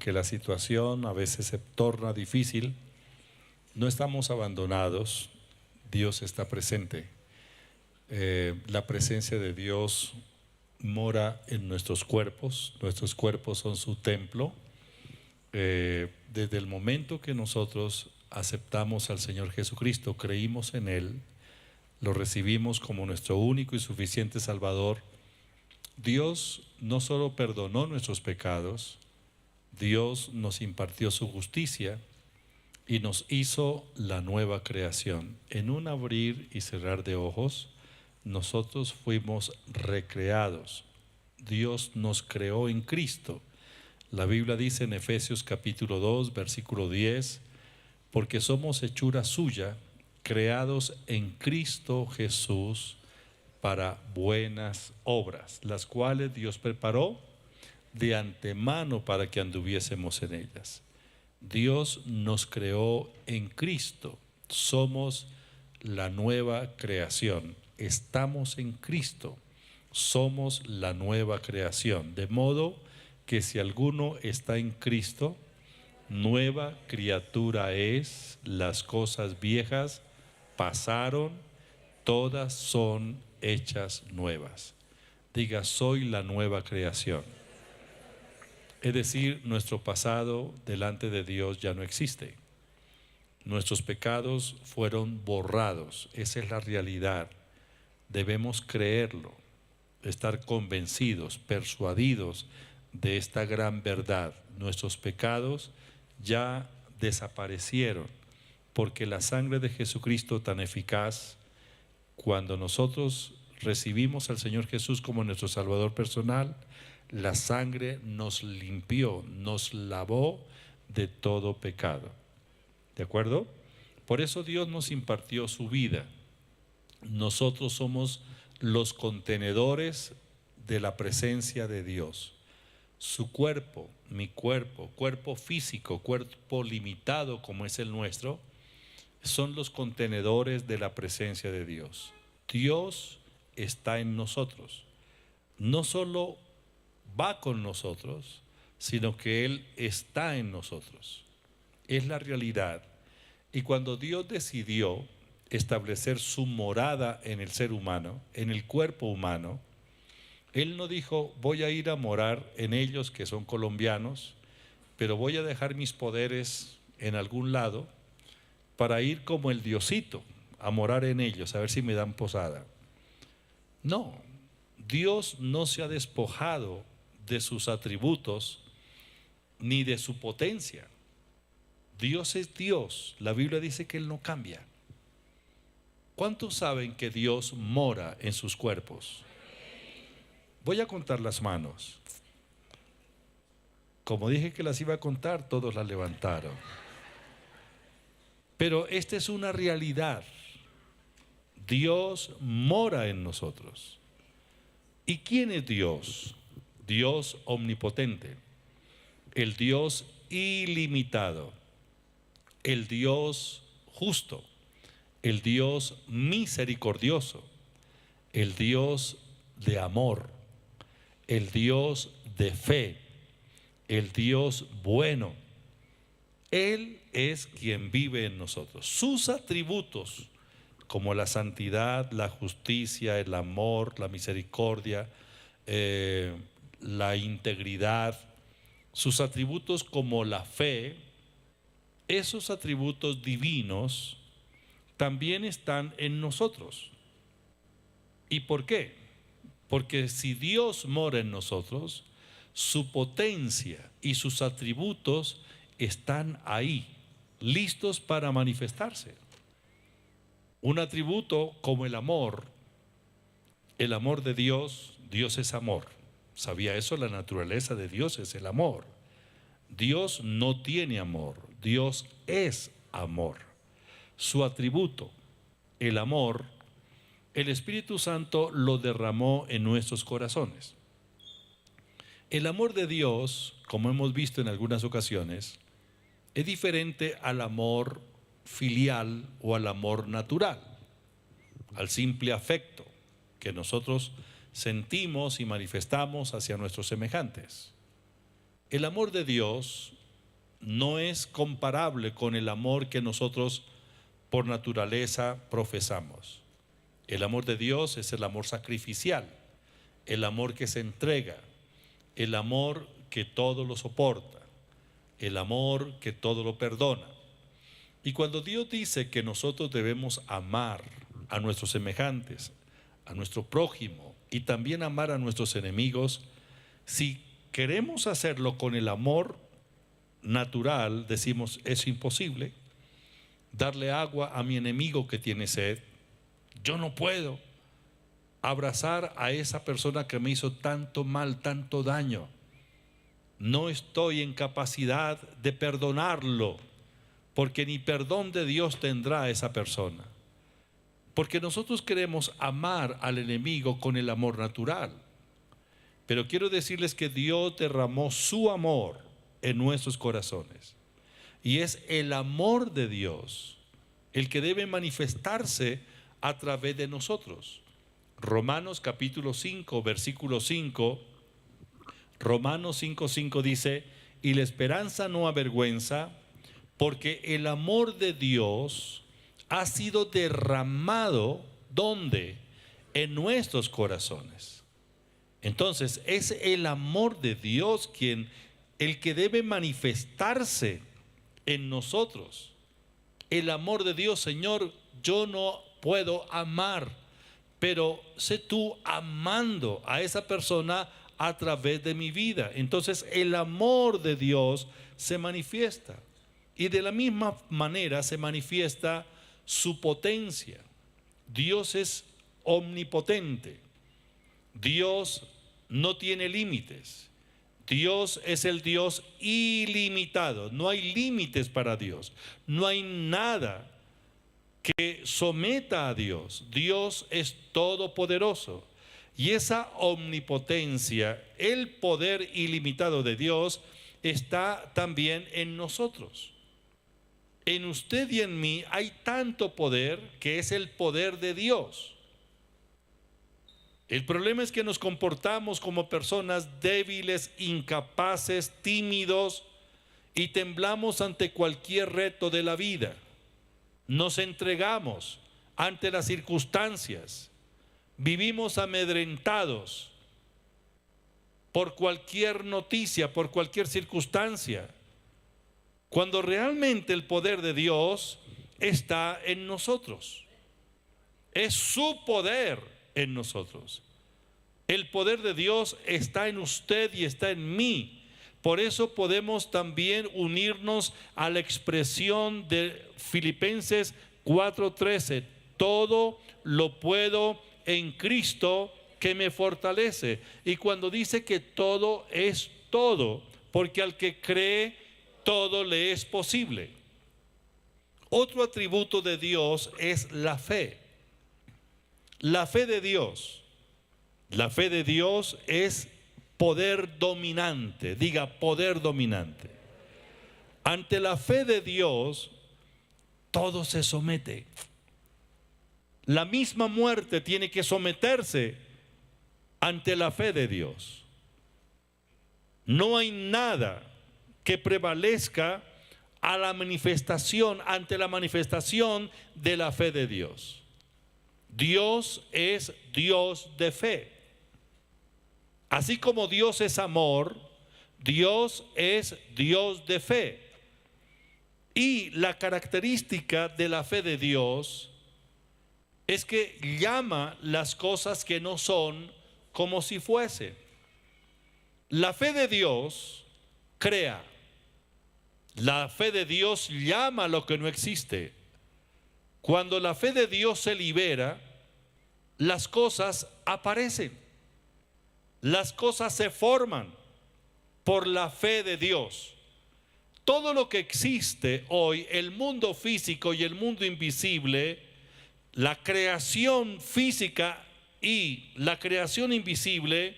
aunque la situación a veces se torna difícil, no estamos abandonados, Dios está presente. La presencia de Dios mora en nuestros cuerpos son su templo. Desde el momento que nosotros aceptamos al Señor Jesucristo, creímos en Él, lo recibimos como nuestro único y suficiente Salvador, Dios no solo perdonó nuestros pecados, Dios nos impartió su justicia y nos hizo la nueva creación. En un abrir y cerrar de ojos, nosotros fuimos recreados. Dios nos creó en Cristo. La Biblia dice en Efesios capítulo 2, versículo 10, porque somos hechura suya, creados en Cristo Jesús para buenas obras, las cuales Dios preparó de antemano para que anduviésemos en ellas. Dios nos creó en Cristo, somos la nueva creación, estamos en Cristo, somos la nueva creación, de modo que si alguno está en Cristo, nueva criatura es, las cosas viejas pasaron, todas son hechas nuevas. Diga, soy la nueva creación. Es decir, nuestro pasado delante de Dios ya no existe. Nuestros pecados fueron borrados, esa es la realidad. Debemos creerlo, estar convencidos, persuadidos de esta gran verdad. Nuestros pecados ya desaparecieron, porque la sangre de Jesucristo tan eficaz, cuando nosotros recibimos al Señor Jesús como nuestro Salvador personal, la sangre nos limpió, nos lavó de todo pecado. ¿De acuerdo? Por eso Dios nos impartió su vida. Nosotros somos los contenedores de la presencia de Dios. Su cuerpo, mi cuerpo, cuerpo físico, cuerpo limitado como es el nuestro, son los contenedores de la presencia de Dios. Dios está en nosotros. No solo va con nosotros, sino que Él está en nosotros. Es la realidad. Y cuando Dios decidió establecer su morada en el ser humano, en el cuerpo humano, Él no dijo, voy a ir a morar en ellos que son colombianos, pero voy a dejar mis poderes en algún lado para ir como el Diosito a morar en ellos, a ver si me dan posada. No, Dios no se ha despojado de sus atributos ni de su potencia. Dios es Dios, la Biblia dice que Él no cambia. ¿Cuántos saben que Dios mora en sus cuerpos? Voy a contar las manos. Como dije que las iba a contar, todos las levantaron. Pero esta es una realidad. Dios mora en nosotros. ¿Y quién es Dios? Dios omnipotente, el Dios ilimitado, el Dios justo, el Dios misericordioso, el Dios de amor, el Dios de fe, el Dios bueno. Él es quien vive en nosotros. Sus atributos, como la santidad, la justicia, el amor, la misericordia, la integridad, sus atributos como la fe, esos atributos divinos también están en nosotros. ¿Y por qué? Porque si Dios mora en nosotros, su potencia y sus atributos están ahí, listos para manifestarse. Un atributo como el amor de Dios, Dios es amor. ¿Sabía eso? La naturaleza de Dios es el amor. Dios no tiene amor, Dios es amor. Su atributo, el amor, el Espíritu Santo lo derramó en nuestros corazones. El amor de Dios, como hemos visto en algunas ocasiones, es diferente al amor filial o al amor natural, al simple afecto que nosotros sentimos y manifestamos hacia nuestros semejantes. El amor de Dios no es comparable con el amor que nosotros por naturaleza profesamos. El amor de Dios es el amor sacrificial, el amor que se entrega, el amor que todo lo soporta, el amor que todo lo perdona. Y cuando Dios dice que nosotros debemos amar a nuestros semejantes, a nuestro prójimo y también amar a nuestros enemigos, si queremos hacerlo con el amor natural, decimos, es imposible. Darle agua a mi enemigo que tiene sed, yo no puedo. Abrazar a esa persona que me hizo tanto mal, tanto daño, no estoy en capacidad de perdonarlo, porque ni perdón de Dios tendrá esa persona. Porque nosotros queremos amar al enemigo con el amor natural. Pero quiero decirles que Dios derramó su amor en nuestros corazones. Y es el amor de Dios el que debe manifestarse a través de nosotros. Romanos capítulo 5, versículo 5. Romanos 5:5 dice: y la esperanza no avergüenza, porque el amor de Dios ha sido derramado, ¿dónde? En nuestros corazones. Entonces es el amor de Dios el que debe manifestarse en nosotros. El amor de Dios: Señor, yo no puedo amar, pero sé tú amando a esa persona a través de mi vida. Entonces el amor de Dios se manifiesta, y de la misma manera se manifiesta su potencia. Dios es omnipotente, Dios no tiene límites, Dios es el Dios ilimitado, no hay límites para Dios, no hay nada que someta a Dios. Dios es todopoderoso, y esa omnipotencia, el poder ilimitado de Dios, está también en nosotros. En usted y en mí hay tanto poder que es el poder de Dios. El problema es que nos comportamos como personas débiles, incapaces, tímidos, y temblamos ante cualquier reto de la vida. Nos entregamos ante las circunstancias, vivimos amedrentados por cualquier noticia, por cualquier circunstancia, cuando realmente el poder de Dios está en nosotros. Es su poder en nosotros. El poder de Dios está en usted y está en mí. Por eso podemos también unirnos a la expresión de Filipenses 4:13: todo lo puedo en Cristo que me fortalece. Y cuando dice que todo es todo, porque al que cree todo le es posible. Otro atributo de Dios es la fe. La fe de Dios. La fe de Dios es poder dominante. Diga, poder dominante. Ante la fe de Dios, todo se somete. La misma muerte tiene que someterse ante la fe de Dios. No hay nada que prevalezca a la manifestación, ante la manifestación de la fe de Dios. Dios es Dios de fe. Así como Dios es amor, Dios es Dios de fe. Y la característica de la fe de Dios es que llama las cosas que no son como si fuesen. La fe de Dios crea. La fe de Dios llama lo que no existe. Cuando la fe de Dios se libera, las cosas aparecen. Las cosas se forman por la fe de Dios. Todo lo que existe hoy, el mundo físico y el mundo invisible, la creación física y la creación invisible,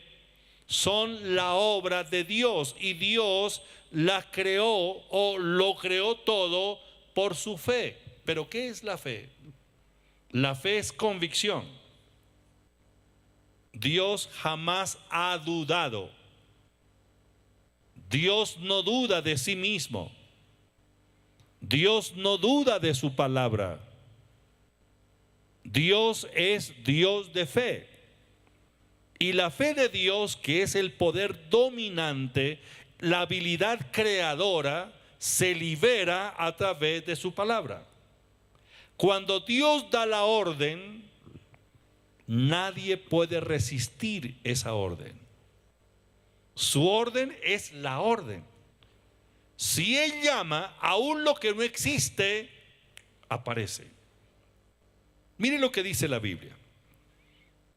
son la obra de Dios, y Dios la creó o lo creó todo por su fe. ¿Pero qué es la fe? La fe es convicción. Dios jamás ha dudado. Dios no duda de sí mismo. Dios no duda de su palabra. Dios es Dios de fe. Y la fe de Dios, que es el poder dominante, la habilidad creadora, se libera a través de su palabra. Cuando Dios da la orden, nadie puede resistir esa orden. Su orden es la orden. Si Él llama, aún lo que no existe, aparece. Miren lo que dice la Biblia.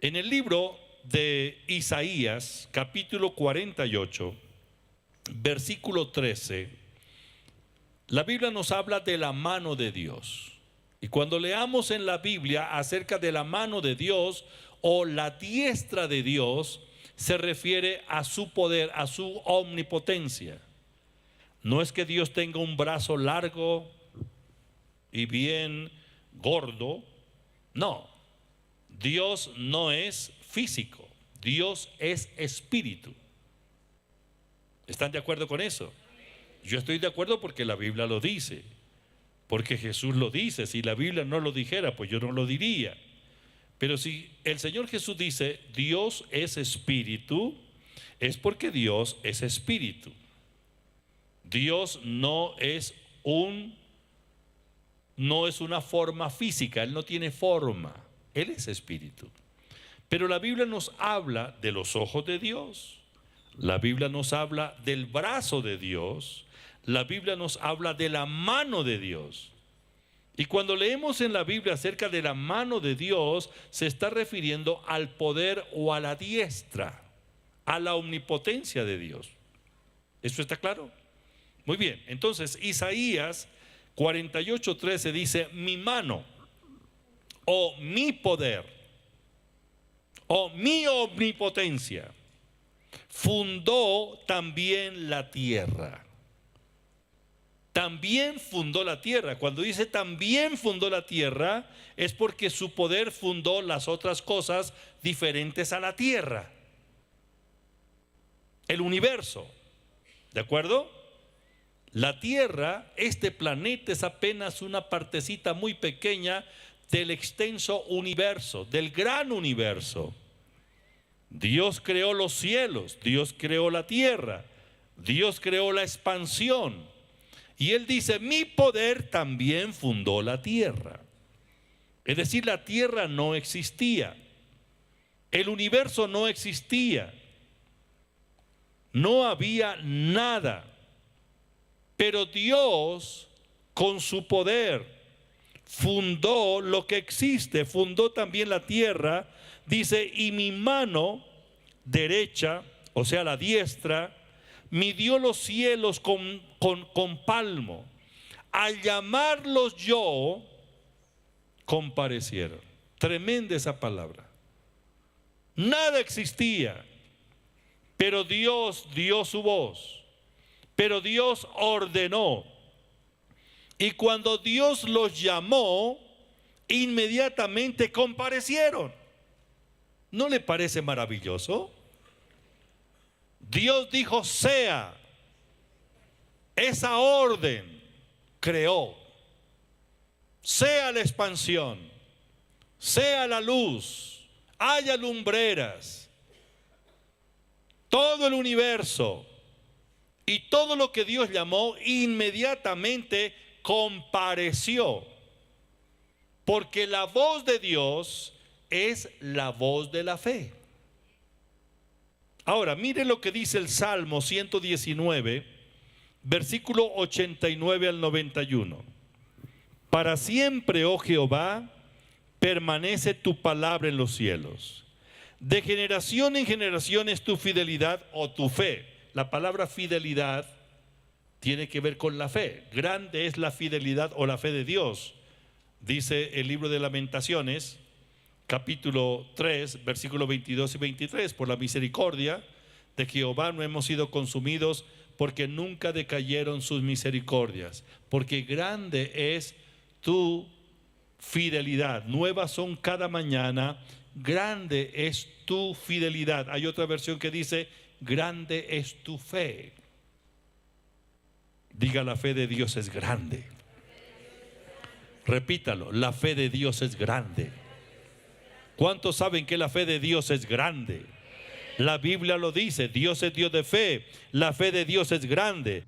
En el libro de Isaías, capítulo 48, versículo 13, la Biblia nos habla de la mano de Dios. Y cuando leamos en la Biblia acerca de la mano de Dios o la diestra de Dios, se refiere a su poder, a su omnipotencia. No es que Dios tenga un brazo largo y bien gordo. No, Dios no es físico, Dios es espíritu. ¿Están de acuerdo con eso? Yo estoy de acuerdo porque la Biblia lo dice, porque Jesús lo dice. Si la Biblia no lo dijera, pues yo no lo diría. Pero si el Señor Jesús dice Dios es espíritu, es porque Dios es espíritu. Dios no es una forma física, Él no tiene forma, Él es espíritu. Pero la Biblia nos habla de los ojos de Dios, la Biblia nos habla del brazo de Dios, la Biblia nos habla de la mano de Dios. Y cuando leemos en la Biblia acerca de la mano de Dios, se está refiriendo al poder o a la diestra, a la omnipotencia de Dios. ¿Eso está claro? Muy bien, entonces Isaías 48:13 dice: mi mano, o mi poder, o mi omnipotencia, fundó también la tierra. También fundó la tierra. Cuando dice también fundó la tierra, es porque su poder fundó las otras cosas diferentes a la tierra. El universo, ¿de acuerdo? La tierra, este planeta, es apenas una partecita muy pequeña del extenso universo, del gran universo. Dios creó los cielos, Dios creó la tierra, Dios creó la expansión. Y Él dice: mi poder también fundó la tierra. Es decir, la tierra no existía, el universo no existía, no había nada. Pero Dios, con su poder, fundó lo que existe, fundó también la tierra. Dice: y mi mano derecha, o sea la diestra, midió los cielos con palmo. Al llamarlos yo, comparecieron. Tremenda esa palabra. Nada existía, pero Dios dio su voz. Pero Dios ordenó. Y cuando Dios los llamó, inmediatamente comparecieron. ¿No le parece maravilloso? Dios dijo: sea. Esa orden creó. Sea la expansión, sea la luz, haya lumbreras, todo el universo. Y todo lo que Dios llamó, inmediatamente compareció. Porque la voz de Dios es la voz de la fe. Ahora, mire lo que dice el Salmo 119, versículo 89 al 91. Para siempre, oh Jehová, permanece tu palabra en los cielos. De generación en generación es tu fidelidad o tu fe. La palabra fidelidad tiene que ver con la fe. Grande es la fidelidad o la fe de Dios. Dice el libro de Lamentaciones, capítulo 3, versículos 22 y 23. Por la misericordia de Jehová no hemos sido consumidos, porque nunca decayeron sus misericordias. Porque grande es tu fidelidad. Nuevas son cada mañana. Grande es tu fidelidad. Hay otra versión que dice: grande es tu fe. Diga, la fe de Dios es grande. Repítalo, la fe de Dios es grande. ¿Cuántos saben que la fe de Dios es grande? La Biblia lo dice, Dios es Dios de fe, la fe de Dios es grande.